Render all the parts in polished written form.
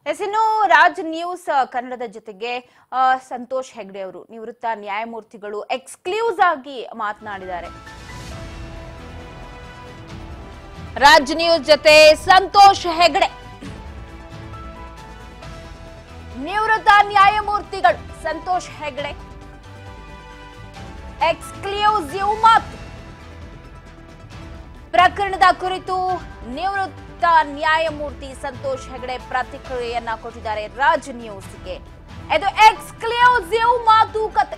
ಎಸಿನ್ನು Raj news ಕನ್ನಡದ ಜೊತೆಗೆ ಸಂತೋಷ್ ಹೆಗ್ಡೆ ಅವರು ನಿವೃತ್ತ ನ್ಯಾಯಮೂರ್ತಿಗಳು ಎಕ್ಸ್ಕ್ಲೂಸಿವ್ ಆಗಿ ಮಾತನಾಡಿದ್ದಾರೆ. ರಾಜ್ ನ್ಯೂಸ್ ಜೊತೆ ಸಂತೋಷ್ ಹೆಗ್ಡೆ, ನಿವೃತ್ತ ನ್ಯಾಯಮೂರ್ತಿಗಳು ಸಂತೋಷ್ ಹೆಗ್ಡೆ ಎಕ್ಸ್ಕ್ಲೂಸಿವ್ ಮಾತು. ಪ್ರಕರಣದ ಕುರಿತು ನಿವೃತ್ತ ನ್ಯಾಯಮೂರ್ತಿ ಸಂತೋಷ್ ಹೆಗ್ಡೆ ಪ್ರತಿಕ್ರಿಯೆಯನ್ನ ಕೊಟ್ಟಿದ್ದಾರೆ ರಾಜ್ ನ್ಯೂಸ್ಗೆ. ಇದು ಎಕ್ಸ್ಕ್ಲೂಸಿವ್ ಮಾತುಕತೆ.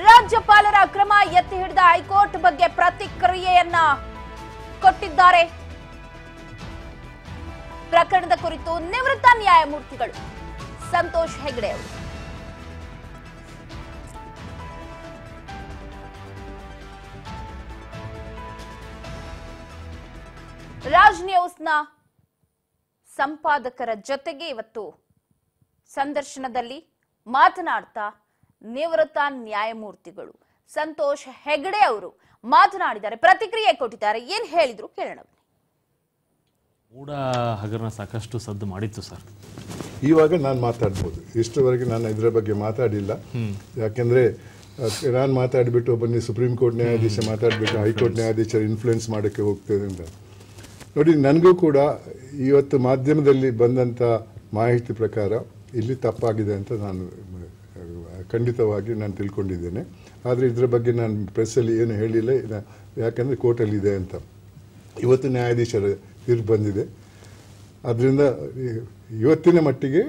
ರಾಜ್ಯಪಾಲರ ಕ್ರಮ ಎತ್ತಿ ಹಿಡಿದ ಹೈಕೋರ್ಟ್ ಬಗ್ಗೆ ಪ್ರತಿಕ್ರಿಯೆಯನ್ನ ಕೊಟ್ಟಿದ್ದಾರೆ. ಪ್ರಕರಣದ ಕುರಿತು ನಿವೃತ್ತ ನ್ಯಾಯಮೂರ್ತಿಗಳು ಸಂತೋಷ್ ಹೆಗ್ಡೆ ಅವರು. ರಾಜ್ ನ್ಯೂಸ್ನ ಸಂಪಾದಕರ ಜೊತೆಗೆ ಇವತ್ತು ಸಂದರ್ಶನದಲ್ಲಿ ಮಾತನಾಡ್ತಾ ನಿವೃತ್ತ ನ್ಯಾಯಮೂರ್ತಿಗಳು ಸಂತೋಷ್ ಹೆಗ್ಡೆ ಅವರು ಮಾತನಾಡಿದ್ದಾರೆ, ಪ್ರತಿಕ್ರಿಯೆ ಕೊಟ್ಟಿದ್ದಾರೆ. ಏನ್ ಹೇಳಿದ್ರು ಕೇಳೋಣ. ಮೂಡ ಹಗರಣ ಸಾಕಷ್ಟು ಸದ್ದು ಮಾಡಿತ್ತು ಸರ್. ಇವಾಗ ನಾನು ಮಾತಾಡ್ಬೋದು. ಇಷ್ಟರವರೆಗೆ ನಾನು ಇದರ ಬಗ್ಗೆ ಮಾತಾಡಿಲ್ಲ. ಯಾಕೆಂದ್ರೆ ನಾನು ಮಾತಾಡಿಬಿಟ್ಟು ಬನ್ನಿ ಸುಪ್ರೀಂ ಕೋರ್ಟ್ ನ್ಯಾಯಾಧೀಶ ಮಾತಾಡಿಬಿಟ್ಟು ಹೈಕೋರ್ಟ್ ನ್ಯಾಯಾಧೀಶರು ಇನ್ಫ್ಲುಯೆನ್ಸ್ ಮಾಡೋಕ್ಕೆ ಹೋಗ್ತದೆ ಅಂತ. ನೋಡಿ, ನನಗೂ ಕೂಡ ಇವತ್ತು ಮಾಧ್ಯಮದಲ್ಲಿ ಬಂದಂಥ ಮಾಹಿತಿ ಪ್ರಕಾರ ಇಲ್ಲಿ ತಪ್ಪಾಗಿದೆ ಅಂತ ನಾನು ಖಂಡಿತವಾಗಿ ನಾನು ತಿಳ್ಕೊಂಡಿದ್ದೇನೆ. ಆದರೆ ಇದರ ಬಗ್ಗೆ ನಾನು ಪ್ರೆಸ್ಸಲ್ಲಿ ಏನು ಹೇಳಿಲ್ಲ, ಯಾಕೆಂದರೆ ಕೋರ್ಟಲ್ಲಿದೆ ಅಂತ. ಇವತ್ತು ನ್ಯಾಯಾಧೀಶರ ತೀರ್ಪು ಬಂದಿದೆ. ಅದರಿಂದ ಇವತ್ತಿನ ಮಟ್ಟಿಗೆ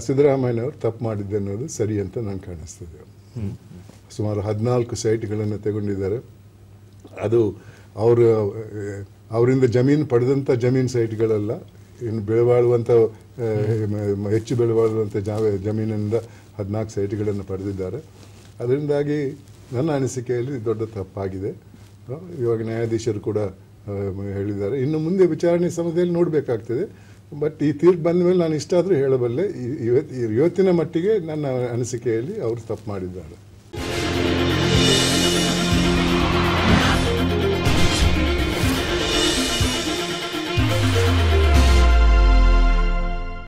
ಸಿದ್ದರಾಮಯ್ಯನವರು ತಪ್ಪು ಮಾಡಿದ್ದೆ ಅನ್ನೋದು ಸರಿ ಅಂತ ನಾನು ಕಾಣಿಸ್ತದೆ. ಸುಮಾರು 14 ಸೈಟ್ಗಳನ್ನು ತಗೊಂಡಿದ್ದಾರೆ. ಅದು ಅವರಿಂದ ಜಮೀನು ಪಡೆದಂಥ ಜಮೀನು ಸೈಟ್ಗಳಲ್ಲ, ಇನ್ನು ಬೆಳೆಬಾಳುವಂಥ ಹೆಚ್ಚು ಬೆಳೆಬಾಳುವಂಥ ಜಮೀನಿಂದ 14 ಸೈಟ್ಗಳನ್ನು ಪಡೆದಿದ್ದಾರೆ. ಅದರಿಂದಾಗಿ ನನ್ನ ಅನಿಸಿಕೆಯಲ್ಲಿ ದೊಡ್ಡ ತಪ್ಪಾಗಿದೆ. ಇವಾಗ ನ್ಯಾಯಾಧೀಶರು ಕೂಡ ಹೇಳಿದ್ದಾರೆ. ಇನ್ನು ಮುಂದೆ ವಿಚಾರಣೆ ಸಮಯದಲ್ಲಿ ನೋಡಬೇಕಾಗ್ತದೆ. ಬಟ್ ಈ ತೀರ್ಪು ಬಂದ ಮೇಲೆ ನಾನು ಇಷ್ಟಾದರೂ ಹೇಳಬಲ್ಲೆ, ಇವತ್ತಿನ ಮಟ್ಟಿಗೆ ನನ್ನ ಅನಿಸಿಕೆಯಲ್ಲಿ ಅವರು ತಪ್ಪು ಮಾಡಿದ್ದಾರೆ.